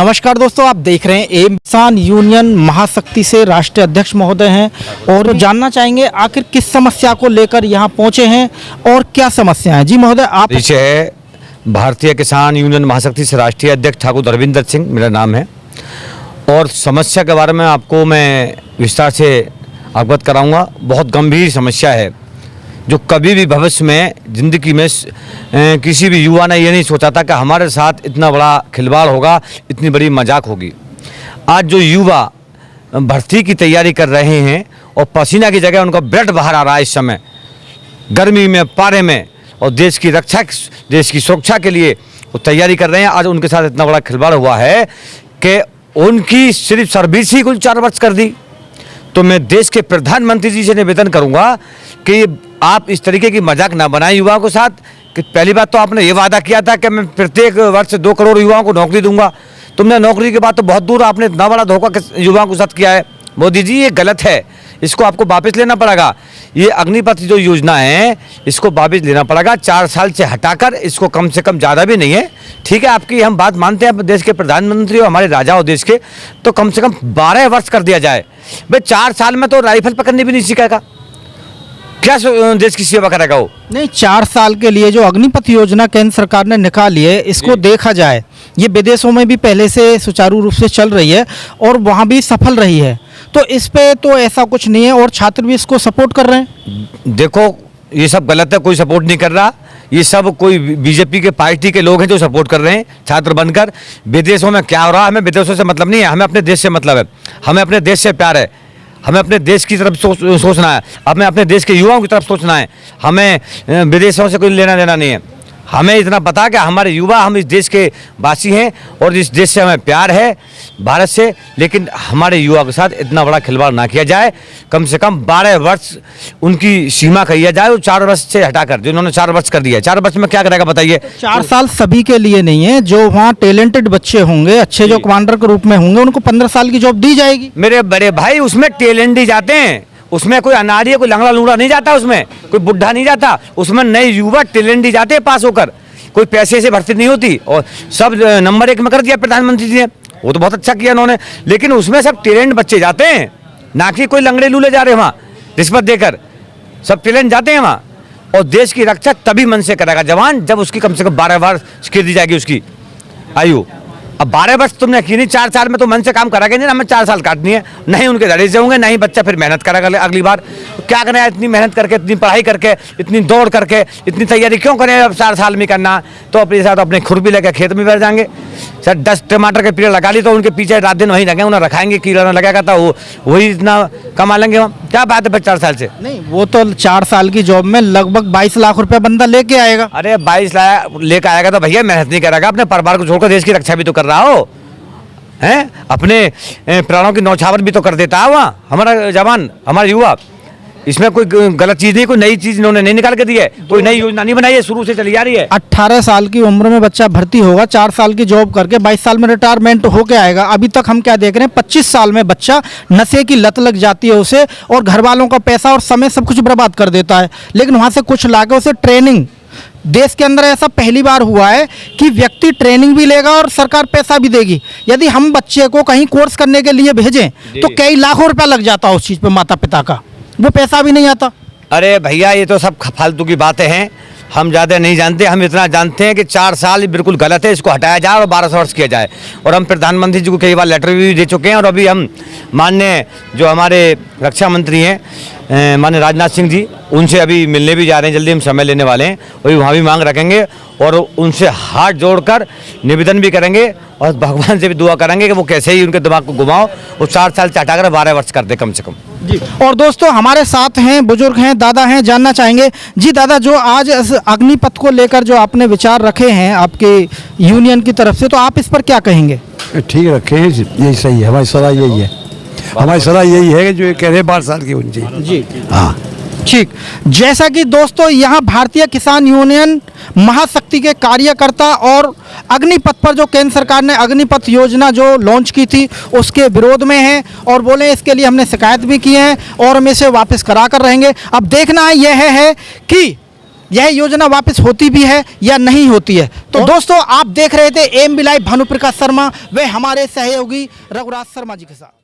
नमस्कार दोस्तों, आप देख रहे हैं एम किसान यूनियन महाशक्ति से राष्ट्रीय अध्यक्ष महोदय हैं और जानना चाहेंगे आखिर किस समस्या को लेकर यहाँ पहुँचे हैं और क्या समस्या है। जी महोदय, आप है भारतीय किसान यूनियन महाशक्ति से राष्ट्रीय अध्यक्ष ठाकुर धर्मेंद्र सिंह मेरा नाम है और समस्या के बारे में आपको मैं विस्तार से अवगत कराऊंगा। बहुत गंभीर समस्या है जो कभी भी भविष्य में ज़िंदगी में किसी भी युवा ने ये नहीं सोचा था कि हमारे साथ इतना बड़ा खिलवाड़ होगा, इतनी बड़ी मजाक होगी। आज जो युवा भर्ती की तैयारी कर रहे हैं और पसीना की जगह उनका ब्लड बाहर आ रहा है इस समय गर्मी में, पारे में, और देश की रक्षा, देश की सुरक्षा के लिए वो तैयारी कर रहे हैं। आज उनके साथ इतना बड़ा खिलवाड़ हुआ है कि उनकी सिर्फ सर्विस ही कुल 4 वर्ष कर दी। तो मैं देश के प्रधानमंत्री जी से निवेदन करूंगा कि आप इस तरीके की मजाक ना बनाएं युवाओं के साथ। कि पहली बात तो आपने ये वादा किया था कि मैं प्रत्येक वर्ष 2 करोड़ युवाओं को नौकरी दूंगा। तुमने नौकरी के बाद तो बहुत दूर आपने इतना बड़ा धोखा युवाओं के साथ किया है। मोदी जी, ये गलत है, इसको आपको वापस लेना पड़ेगा। ये अग्निपथ जो योजना है इसको वापस लेना पड़ेगा, 4 साल से हटाकर इसको कम से कम, ज़्यादा भी नहीं है, ठीक है, आपकी हम बात मानते हैं, देश के प्रधानमंत्री और हमारे राजा हो देश के, तो कम से कम 12 वर्ष कर दिया जाए। भाई 4 साल में तो राइफल पकड़नी भी नहीं सीखेगा, क्या देश की सेवा करेगा वो? नहीं, 4 साल के लिए जो अग्निपथ योजना केंद्र सरकार ने निकाली है, इसको देखा जाए, ये विदेशों में भी पहले से सुचारू रूप से चल रही है और वहाँ भी सफल रही है, तो इस पे तो ऐसा कुछ नहीं है और छात्र भी इसको सपोर्ट कर रहे हैं। देखो, ये सब गलत है, कोई सपोर्ट नहीं कर रहा, ये सब कोई बीजेपी के पार्टी के लोग हैं जो सपोर्ट कर रहे हैं छात्र बनकर। विदेशों में क्या हो रहा है, हमें विदेशों से मतलब नहीं है, हमें अपने देश से मतलब है, हमें अपने देश से प्यार है, हमें अपने देश की तरफ सोचना है, हमें अपने देश के युवाओं की तरफ सोचना है, हमें विदेशों से कोई लेना देना नहीं है। हमें इतना पता कि हमारे युवा, हम इस देश के वासी हैं और इस देश से हमें प्यार है, भारत से, लेकिन हमारे युवा के साथ इतना बड़ा खिलवाड़ ना किया जाए। कम से कम 12 वर्ष उनकी सीमा कही जाए, वो 4 वर्ष से हटाकर, जिन्होंने 4 वर्ष कर दिया, 4 वर्ष में क्या करेगा बताइए? 4 साल सभी के लिए नहीं है, जो वहाँ टैलेंटेड बच्चे होंगे, अच्छे जो कमांडर के रूप में होंगे, उनको 15 साल की जॉब दी जाएगी। मेरे बड़े भाई, उसमें टैलेंट ही जाते हैं, उसमें कोई अनाड़ी, कोई लंगड़ा लूंगड़ा नहीं जाता, उसमें कोई बुढ़ा नहीं जाता, उसमें नए युवा टैलेंट ही जाते हैं पास होकर, कोई पैसे से भर्ती नहीं होती। और सब नंबर 1 में कर दिया प्रधानमंत्री जी ने, वो तो बहुत अच्छा किया उन्होंने, लेकिन उसमें सब टैलेंट बच्चे जाते हैं, ना कि कोई लंगड़े लूले जा रहे हैं वहाँ रिश्वत देकर, सब टैलेंट जाते हैं वहाँ। और देश की रक्षा तभी मन से करेगा जवान जब उसकी कम से कम 12 वर्ष की दी जाएगी उसकी आयु। अब 12 वर्ष तुमने की नहीं, 4 साल में तो मन से काम कराएंगे नहीं, हमें 4 साल काटनी है, नहीं उनके धड़े से होंगे, नहीं बच्चा फिर मेहनत करेगा अगली बार। तो क्या करें, इतनी मेहनत करके, इतनी पढ़ाई करके, इतनी दौड़ करके, इतनी तैयारी क्यों करें? अब 4 साल में करना तो अपने साथ अपने खुरपी लेकर खेत में बैठ जाएंगे। सर 10 टमाटर के पेड़ लगा ली तो उनके पीछे रात दिन वहीं लगे, उन्हें रखाएंगे, कीड़ा ना लगेगा तो वही इतना कमा लेंगे हम। क्या बात है 4 साल से? नहीं, वो तो 4 साल की जॉब में लगभग 22 लाख रुपए बंदा लेके आएगा। अरे 22 लाख लेकर आएगा तो भैया मेहनत नहीं करेगा, अपने परिवार को छोड़कर देश की रक्षा भी तो कर रहा हो, हैं, अपने प्राणों की नौछावर भी तो कर देता है वहाँ हमारा जवान, हमारा युवा। इसमें कोई गलत चीज़ नहीं, कोई नई चीज़ इन्होंने नहीं निकाल के दी है, कोई नई योजना नहीं बनाई है, शुरू से चली जा रही है। 18 साल की उम्र में बच्चा भर्ती होगा, 4 साल की जॉब करके 22 साल में रिटायरमेंट होके आएगा। अभी तक हम क्या देख रहे हैं, 25 साल में बच्चा नशे की लत लग जाती है उसे, और घर वालों का पैसा और समय सब कुछ बर्बाद कर देता है। लेकिन वहाँ से कुछ लाके उसे ट्रेनिंग, देश के अंदर ऐसा पहली बार हुआ है कि व्यक्ति ट्रेनिंग भी लेगा और सरकार पैसा भी देगी। यदि हम बच्चे को कहीं कोर्स करने के लिए भेजें तो कई लाखों रुपया लग जाता है उस चीज़ पे, माता पिता का वो पैसा भी नहीं आता। अरे भैया, ये तो सब फालतू की बातें हैं, हम ज़्यादा नहीं जानते, हम इतना जानते हैं कि 4 साल बिल्कुल गलत है, इसको हटाया जाए और 12 वर्ष किया जाए। और हम प्रधानमंत्री जी को कई बार लेटर भी दे चुके हैं और अभी हम माननीय जो हमारे रक्षा मंत्री हैं माननीय राजनाथ सिंह जी, उनसे अभी मिलने भी जा रहे हैं, जल्दी हम समय लेने वाले हैं, वही वहाँ भी मांग रखेंगे और उनसे हाथ जोड़कर निवेदन भी करेंगे और भगवान से भी दुआ करेंगे कि वो कैसे ही उनके दिमाग को घुमाओ और 4 साल से हटाकर 12 वर्ष कर दे कम से कम। जी, और दोस्तों हमारे साथ हैं, बुजुर्ग हैं, दादा हैं, जानना चाहेंगे। जी दादा, जो आज अग्निपथ को लेकर जो आपने विचार रखे हैं आपके यूनियन की तरफ से, तो आप इस पर क्या कहेंगे? ठीक रखे हैं, यही सही है, हमारी सलाह यही है, हमारी सलाह यही है कि जो ये कह रहे 12 साल की होनी चाहिए। जी हाँ, ठीक। जैसा कि दोस्तों यहाँ भारतीय किसान यूनियन महाशक्ति के कार्यकर्ता और अग्निपथ पर जो केंद्र सरकार ने अग्निपथ योजना जो लॉन्च की थी उसके विरोध में हैं और बोले इसके लिए हमने शिकायत भी की है और हम इसे वापस करा कर रहेंगे। अब देखना यह है कि यह योजना वापस होती भी है या नहीं होती है। तो दोस्तों आप देख रहे थे एएमबी लाइव भानुप्रकाश शर्मा व हमारे सहयोगी रघुराज शर्मा जी के साथ।